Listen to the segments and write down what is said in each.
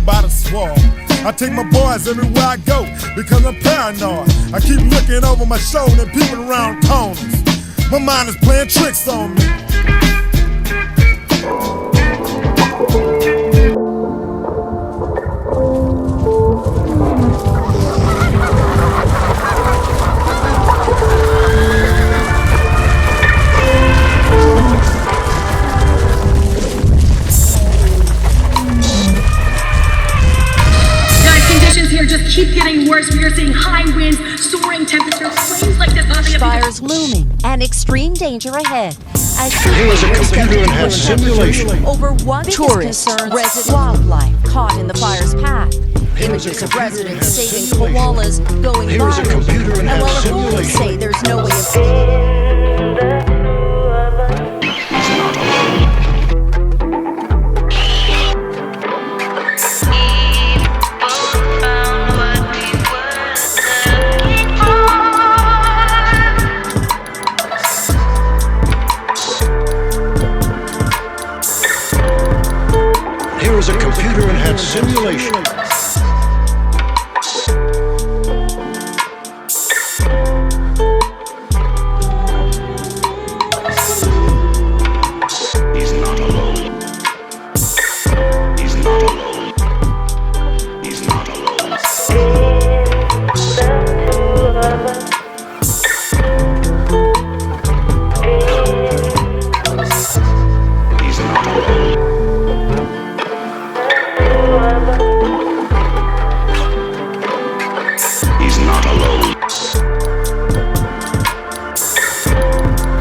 by the swamp. I take my boys everywhere I go because I'm paranoid. I keep looking over my shoulder and peeping around corners. My mind is playing tricks on me. Just keep getting worse. We are seeing high winds, soaring temperatures, flames like this. Fires looming and extreme danger ahead. Here is a computer-enhanced simulation. Over one tourist resident wildlife caught in the fire's path. Images of residents saving koalas going Here is a viral. And while computer-enhanced authorities simulation. say there's no way of Here is a computer-enhanced simulation. He's not alone. He's not alone. He's not alone. He's not alone. He's not alone.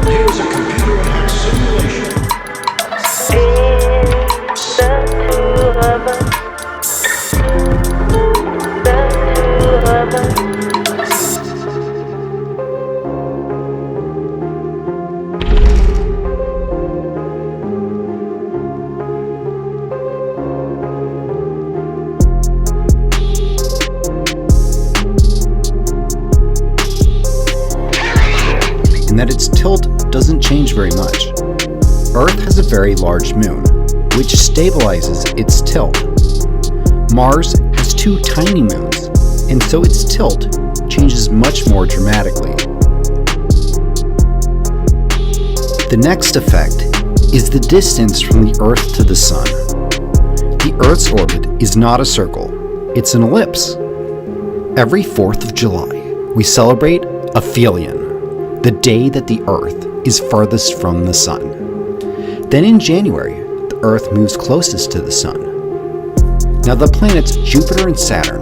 Here is a computer-enhanced simulation. In that its tilt doesn't change very much. Earth has a very large moon, which stabilizes its tilt. Mars has two tiny moons, and so its tilt changes much more dramatically. The next effect is the distance from the Earth to the Sun. The Earth's orbit is not a circle, it's an ellipse. Every 4th of July, we celebrate aphelion, the day that the Earth is farthest from the Sun. Then in January, the Earth moves closest to the Sun. Now the planets Jupiter and Saturn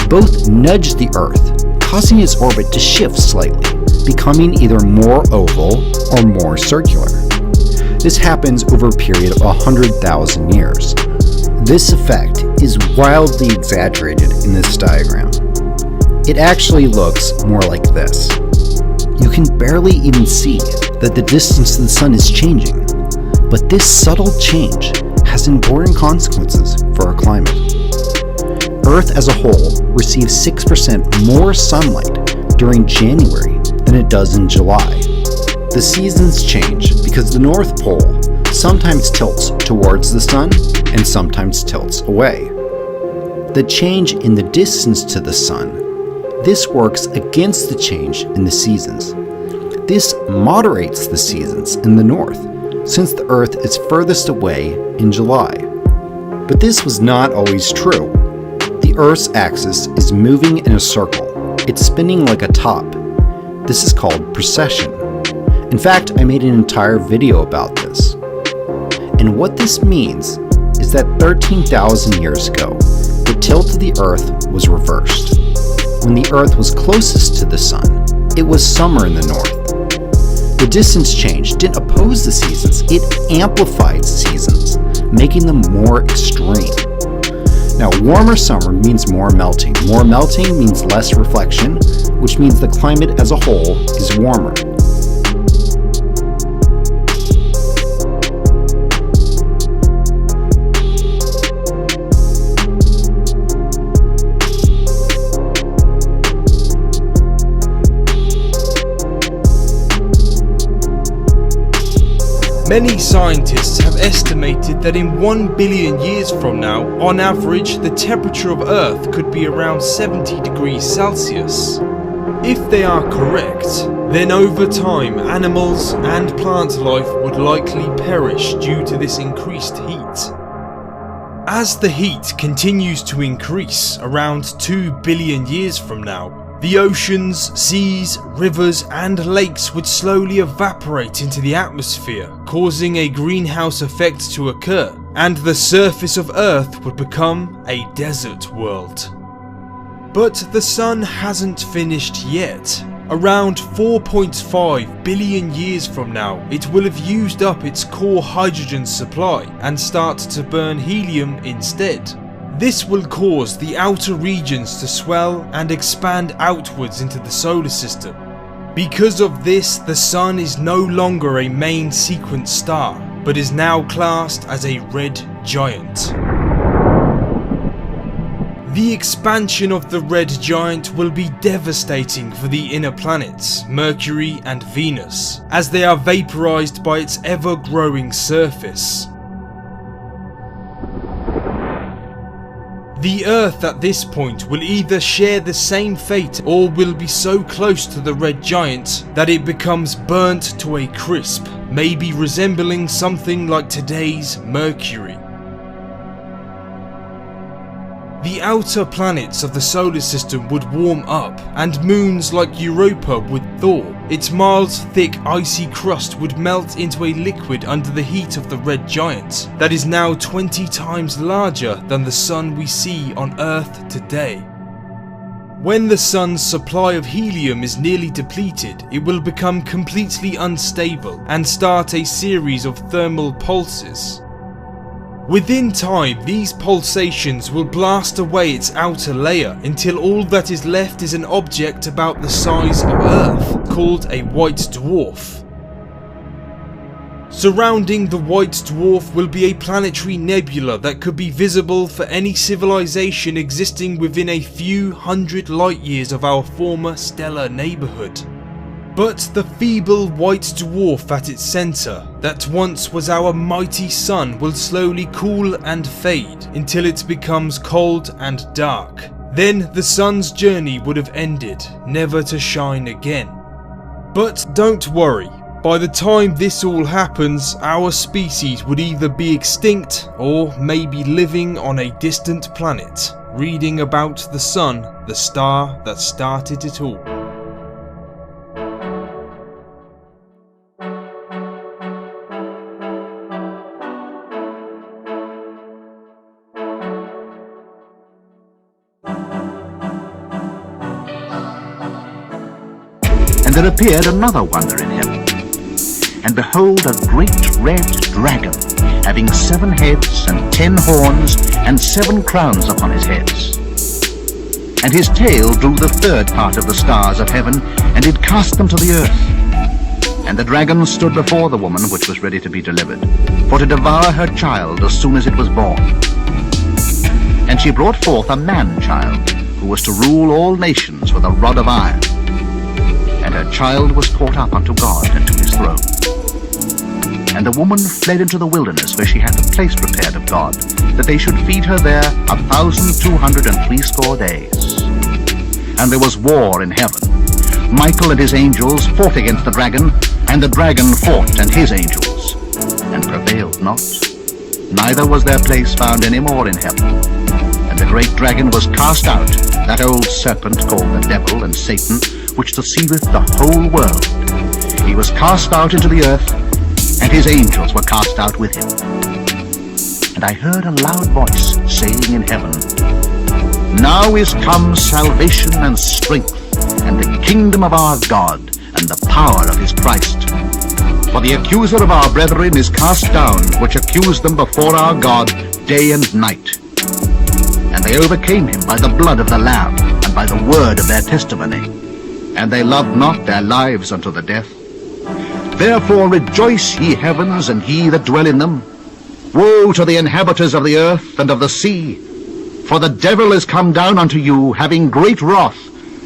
both nudge the Earth, causing its orbit to shift slightly, becoming either more oval or more circular. This happens over a period of 100,000 years. This effect is wildly exaggerated in this diagram. It actually looks more like this. You can barely even see that the distance to the Sun is changing, but this subtle change has important consequences for our climate. Earth as a whole receives 6% more sunlight during January than it does in July. The seasons change because the North Pole sometimes tilts towards the Sun and sometimes tilts away. The change in the distance to the Sun, this works against the change in the seasons. This moderates the seasons in the north, since the Earth is furthest away in July. But this was not always true. The Earth's axis is moving in a circle. It's spinning like a top. This is called precession. In fact, I made an entire video about this. And what this means is that 13,000 years ago, the tilt of the Earth was reversed. When the Earth was closest to the Sun, it was summer in the north. The distance change didn't oppose the seasons, it amplified seasons, making them more extreme. Now, warmer summer means more melting. More melting means less reflection, which means the climate as a whole is warmer. Many scientists have estimated that in 1 billion years from now, on average, the temperature of Earth could be around 70 degrees Celsius. If they are correct, then over time animals and plant life would likely perish due to this increased heat. As the heat continues to increase around 2 billion years from now, the oceans, seas, rivers and lakes would slowly evaporate into the atmosphere, causing a greenhouse effect to occur, and the surface of Earth would become a desert world. But the sun hasn't finished yet. Around 4.5 billion years from now, it will have used up its core hydrogen supply and start to burn helium instead. This will cause the outer regions to swell and expand outwards into the solar system. Because of this, the sun is no longer a main sequence star, but is now classed as a red giant. The expansion of the red giant will be devastating for the inner planets, Mercury and Venus, as they are vaporized by its ever-growing surface. The Earth at this point will either share the same fate or will be so close to the red giant that it becomes burnt to a crisp, maybe resembling something like today's Mercury. The outer planets of the solar system would warm up, and moons like Europa would thaw. Its mild, thick, icy crust would melt into a liquid under the heat of the red giant that is now 20 times larger than the sun we see on Earth today. When the sun's supply of helium is nearly depleted, it will become completely unstable and start a series of thermal pulses. Within time, these pulsations will blast away its outer layer until all that is left is an object about the size of Earth, called a white dwarf. Surrounding the white dwarf will be a planetary nebula that could be visible for any civilization existing within a few hundred light years of our former stellar neighbourhood. But the feeble white dwarf at its centre, that once was our mighty sun, will slowly cool and fade until it becomes cold and dark. Then the sun's journey would have ended, never to shine again. But don't worry, by the time this all happens, our species would either be extinct or maybe living on a distant planet, reading about the sun, the star that started it all. And there appeared another wonder in heaven. And behold, a great red dragon, having 7 heads and 10 horns and 7 crowns upon his heads. And his tail drew the 3rd part of the stars of heaven, and did cast them to the earth. And the dragon stood before the woman which was ready to be delivered, for to devour her child as soon as it was born. And she brought forth a man-child, who was to rule all nations with a rod of iron. And her child was caught up unto God and to his throne. And the woman fled into the wilderness, where she hath a place prepared of God, that they should feed her there 1,260 days. And there was war in heaven. Michael and his angels fought against the dragon, and the dragon fought and his angels, and prevailed not. Neither was their place found any more in heaven. And the great dragon was cast out, that old serpent called the devil and Satan, which deceiveth the whole world. He was cast out into the earth, and his angels were cast out with him. And I heard a loud voice saying in heaven, Now is come salvation and strength, and the kingdom of our God, and the power of his Christ. For the accuser of our brethren is cast down, which accused them before our God day and night. And they overcame him by the blood of the Lamb, and by the word of their testimony. And they loved not their lives unto the death. Therefore rejoice, ye heavens, and ye that dwell in them. Woe to the inhabitants of the earth and of the sea! For the devil is come down unto you, having great wrath,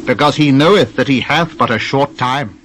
because he knoweth that he hath but a short time.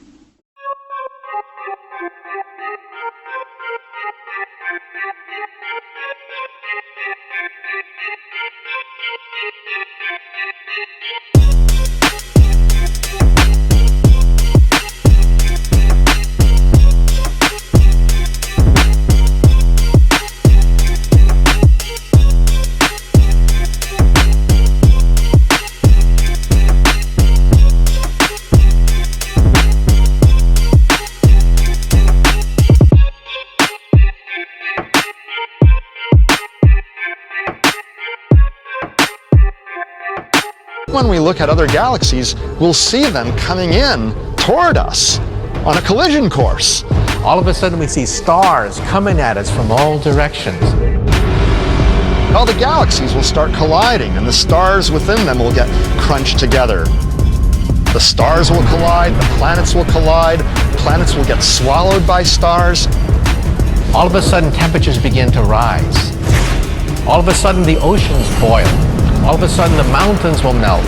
When we look at other galaxies, we'll see them coming in toward us on a collision course. All of a sudden we see stars coming at us from all directions. All the galaxies will start colliding, and the stars within them will get crunched together. The stars will collide, the planets will collide, planets will get swallowed by stars. All of a sudden temperatures begin to rise. All of a sudden the oceans boil. All of a sudden the mountains will melt.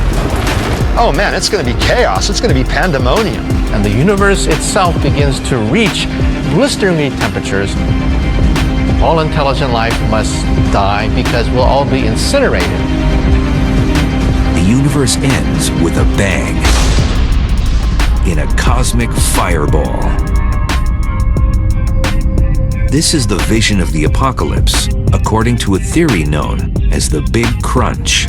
Oh man, it's going to be chaos. It's going to be pandemonium. And the universe itself begins to reach blisteringly temperatures. All intelligent life must die because we'll all be incinerated. The universe ends with a bang in a cosmic fireball. This is the vision of the apocalypse, according to a theory known as the Big Crunch.